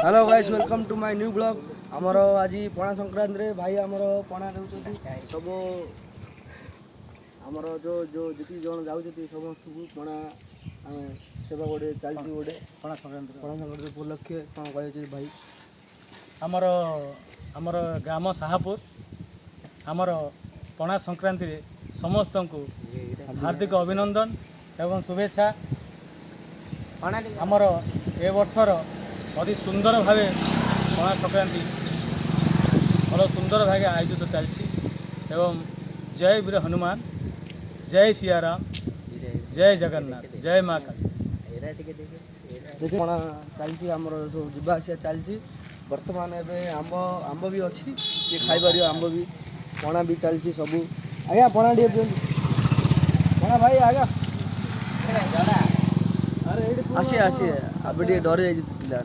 Hello guys welcome to my new blog. आमर आज पणा संक्रांति रे भाई आमर पणा देउछथि सब आमर जो जो जिति जण जाउछथि समस्त को पणा सेवा गोटे चलछि गोटे पणा संक्रांति उपलक्षे कोन कहै छै भाई आमर आमर ग्राम साहापुर आमर पणा संक्रांति रे समस्त को हार्दिक अभिनंदन एवं शुभेच्छा। आमर ए वर्षर अति सुंदर भाव पणा संक्रांति भल सुंदर भाव आयोजित चलछि एवं जय वीर हनुमान, जय सियाराम, जय जगन्नाथ, जय माँ काली। पणा चलछि आमर सब जिबा आसिया चलछि वर्तमान एबे आंब भी अछि ये खाइ परियो आंब भी पणा भी चलछि सब आज्ञा पणा डी पणा भाई आज्ञा आसिए आसिए अब डरे जाइए पिला